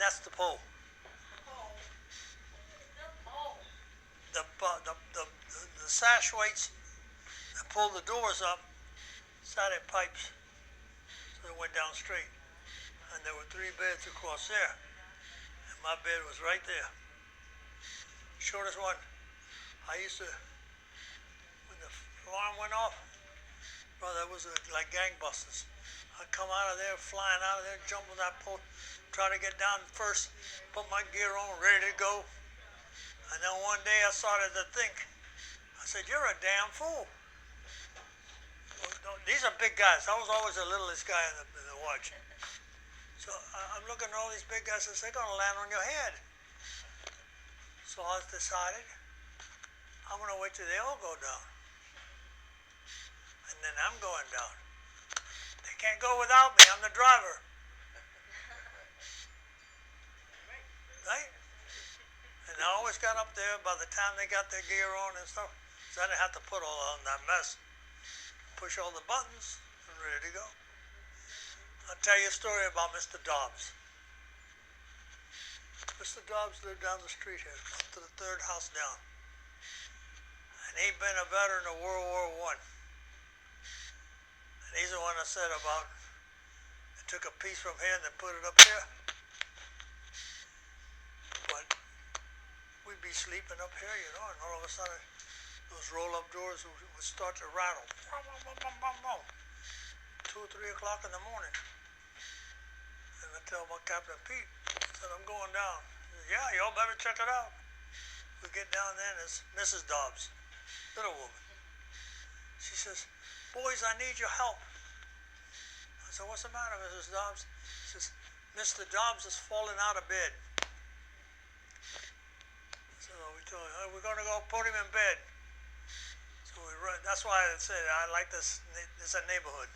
That's the pole. The sash weights that pull the doors up sat in pipes, so they went down straight. And there were 3 beds across there, and my bed was right there. Shortest one. I used to, when the alarm went off, bro, that was like gangbusters. I'd come out of there, flying out of there, jump on that pole, try to get down first, put my gear on, ready to go. And then one day I started to think, I said, you're a damn fool. These are big guys. I was always the littlest guy in the watch. So I'm looking at all these big guys and they're going to land on your head. So I decided, I'm going to wait till they all go down. And then I'm going down. They can't go without me. I'm the driver. Right? And I always got up there by the time they got their gear on and stuff. So I didn't have to put all on that mess. Push all the buttons and ready to go. I'll tell you a story about Mr. Dobbs. Mr. Dobbs lived down the street here, up to the 3rd house down. And he'd been a veteran of World War I. And he's the one that said about, they took a piece from here and they put it up here. But we'd be sleeping up here, you know, and all of a sudden, those roll-up doors would start to rattle. 2 or 3 o'clock in the morning. And I tell my Captain Pete, I said, I'm going down. He said, yeah, y'all better check it out. We get down there and it's Mrs. Dobbs, little woman. She says, boys, I need your help. I said, what's the matter, Mrs. Dobbs? She says, Mr. Dobbs is falling out of bed. So we told her, we're going to go put him in bed. So we run. That's why I said I like this. It's a neighborhood.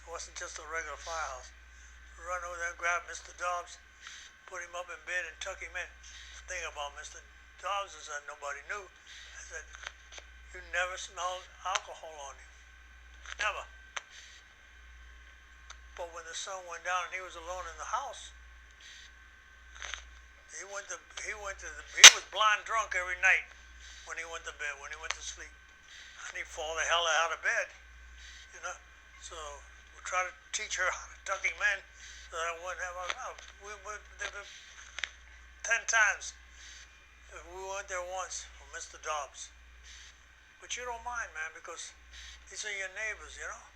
It wasn't just a regular firehouse. We run over there, grab Mr. Dobbs, put him up in bed, and tuck him in. The thing about Mr. Dobbs is that nobody knew. I said, you never smelled alcohol on him. Never. But when the sun went down and he was alone in the house, he was blind drunk every night when he went to bed, when he went to sleep. And he'd fall the hell out of bed, you know. So we try to teach her how to tuck him in so that I wouldn't have there were 10 times. We went there once for Mr. Dobbs. But you don't mind, man, because these are your neighbors, you know.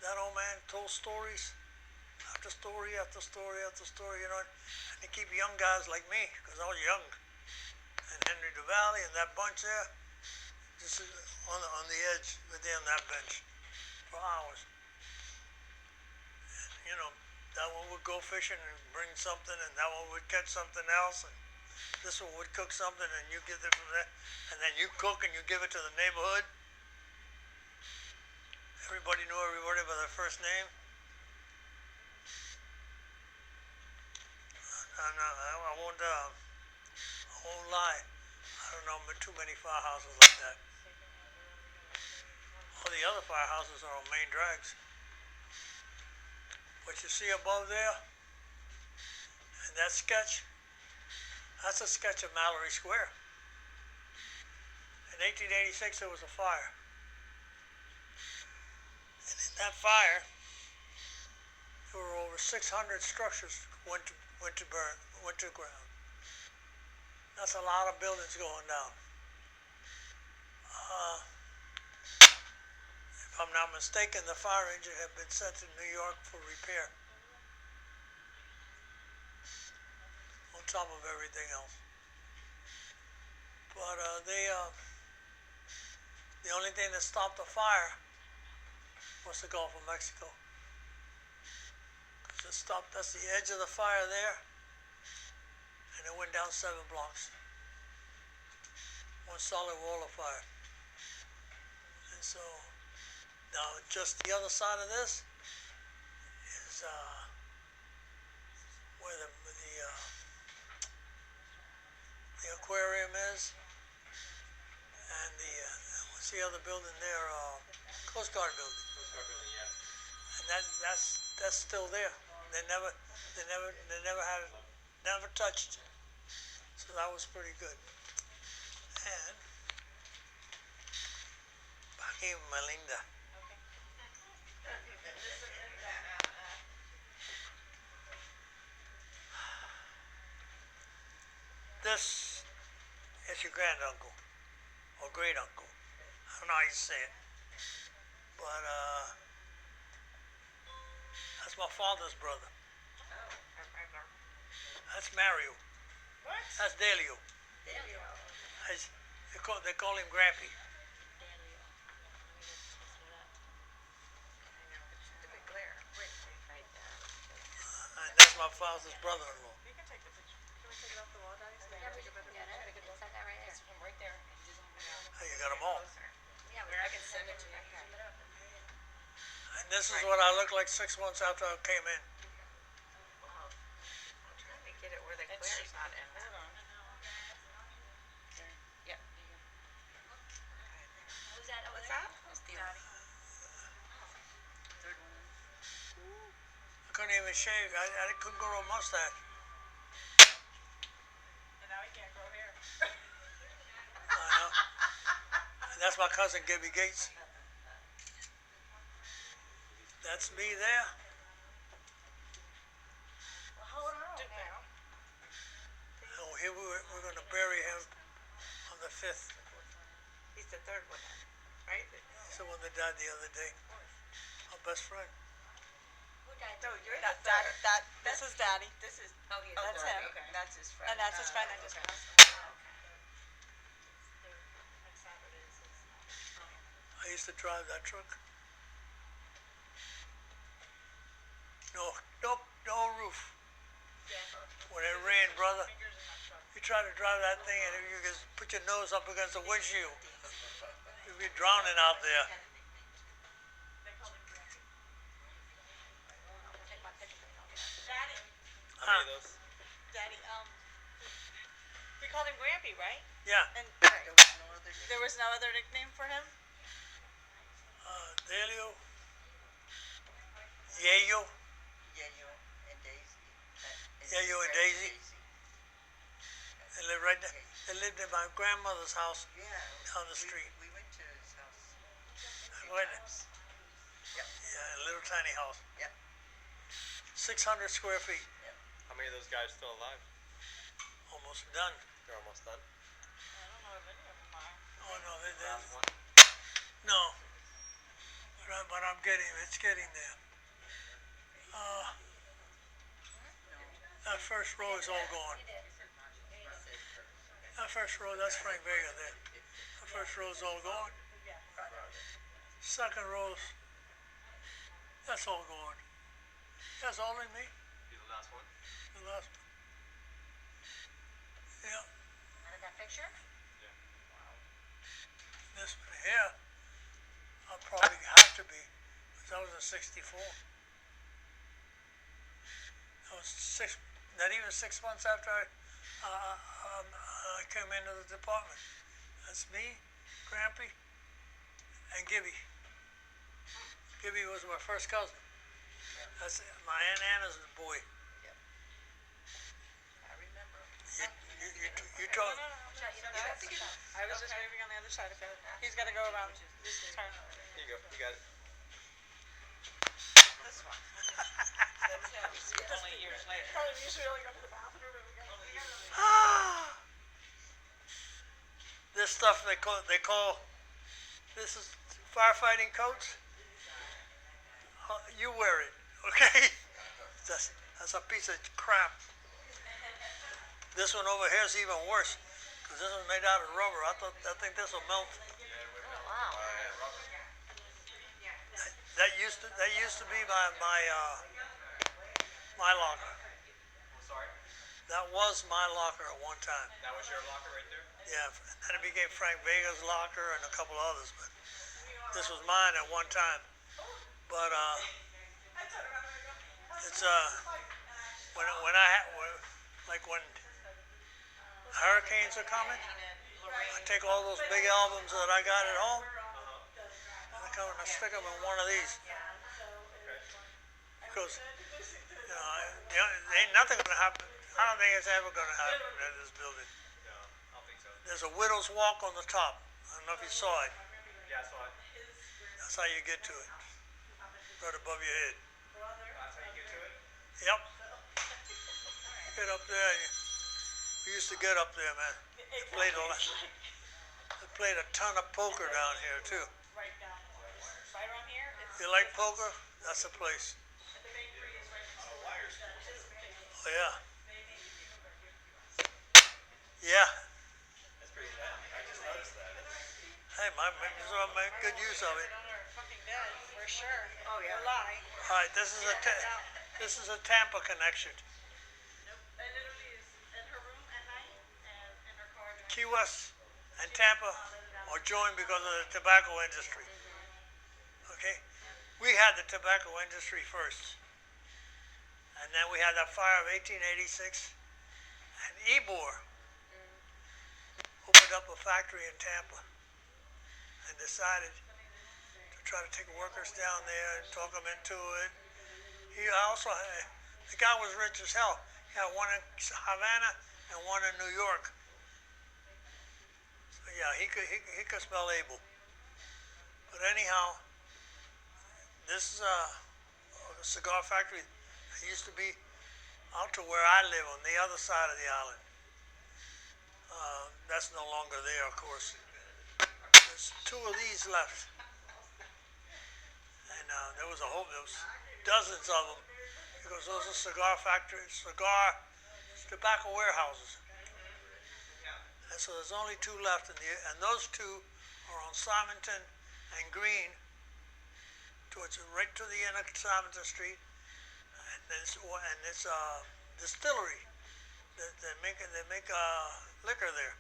That old man told stories after story after story after story, you know. And they keep young guys like me, because I was young. And Henry DeValley and that bunch there, just on the edge, right there on that bench, for hours. And, you know, that one would go fishing and bring something, and that one would catch something else, and this one would cook something, and you give it from there, and then you cook and you give it to the neighborhood. Everybody knew everybody by their first name. And I won't lie. I don't know too many firehouses like that. All the other firehouses are on main drags. What you see above there, and that sketch, that's a sketch of Mallory Square. In 1886, there was a fire. And in that fire, there were over 600 structures went to ground. That's a lot of buildings going down. If I'm not mistaken, the fire engine had been sent to New York for repair. On top of everything else. But the only thing that stopped the fire was the Gulf of Mexico. Because it stopped, that's the edge of the fire there, and it went down 7 blocks. One solid wall of fire. And so, now just the other side of this is where the aquarium is, and what's the other building there? Coast Guard building. Coast Guard building, yeah. And that's still there. never touched it. So that was pretty good. And aquí Melinda. This is your granduncle or great uncle. I don't know how you say it, but that's my father's brother. That's Mario. What? That's Delio. They call him Grampy. And that's my father's brother-in-law. You can take the picture. Can we take it off the wall, Daddy? So Yeah, we take a can better get it. We picture? can set that right there. From right there. Hey, you got them all. Yeah, Here, I can send it to you. zoom it up. And this is what I looked like 6 months after I came in. Wow. I'm trying to get it where the glare's not in that. Hold on. Yeah. Who's that over What's there? that? That's the Daddy. third one. I couldn't even shave. I couldn't grow a mustache. And now he can't grow hair. I know. And that's my cousin Gibby Gates. That's me there. Well, hold on now. Oh, here we're going to bury him on the 5th. He's the third one then, right? He's the one that died the other day. My best friend. Who died? No, you're the third. This is Daddy, This is, that's him. Okay. That's his friend. and that's his friend that just Okay. passed. I used to drive that truck. No roof. When it rained, brother, you try to drive that thing and you just put your nose up against the windshield. You'd be drowning out there. take my picture. Daddy, How many of those? Daddy, we called him Grampy, right? Yeah. And there was no other nickname for him? Delio. Yayo. Yayo and Daisy. They lived right there. They lived in my grandmother's house down the street. We went to his house. Right there. Yep. Yeah, a little tiny house. Yep. 600 square feet. How many of those guys still alive? Almost done. They're almost done. I don't know if any of them are. Oh no, Last one. no. But I'm it's getting there. That first row is all gone. That first row, that's Frank Vega there. The first row is all gone. Second row, that's all gone. That's only me, Be the last one. the last one. Yeah, And that picture? this one here, I'll probably have to be, because that was a 64. That was not even 6 months after I came into the department. That's me, Grampy, and Gibby. Gibby was my first cousin. That's my Aunt Anna's boy. I remember. You told. I was just waving on the other side of it. He's gotta go around this turn. Here you go. You got it. This one. That's him. Only years later. Usually only go to the bathroom and we go. This stuff they call this is firefighting coats. You wear it, okay? That's a piece of crap. This one over here is even worse because this one's made out of rubber. I think this will melt. Wow. That used to be my locker. Sorry. That was my locker at one time. That was your locker right there. Yeah, then it became Frank Vega's locker and a couple others, but this was mine at one time. But it's when hurricanes are coming, I take all those big albums that I got at home, and I come and I stick them in one of these. Because, you know, ain't nothing gonna happen. I don't think it's ever gonna happen in this building. No, I don't think so. There's a widow's walk on the top. I don't know if you saw it. Yeah, I saw it. That's how you get to it. Right above your head. That's how you get to it? Yep. Get up there. We used to get up there, man. They played a ton of poker down here too. Right down, right around here, it's, You like poker? That's the place. the bakery is right next door. Oh yeah. Yeah. That's pretty bad. I just noticed that. Hey, make good use of it. On our fucking bed, for sure. Oh, yeah. No lie. All right, this is a Tampa connection. I literally is in her room at night and in her car. Key West and Tampa are joined because of the tobacco industry. Okay? We had the tobacco industry first. And then we had that fire of 1886. And Ebor opened up a factory in Tampa and decided to try to take workers down there and talk them into it. The guy was rich as hell. He had one in Havana and one in New York. So yeah, he could smell Abel. But anyhow, this is a cigar factory that used to be out to where I live on the other side of the island. That's no longer there, of course. There's two of these left. And there was dozens of them, because those are cigar factories, tobacco warehouses. And so there's only two left, and those two are on Simonton and Green, right to the end of Simonton Street, and it's a distillery. They make liquor there.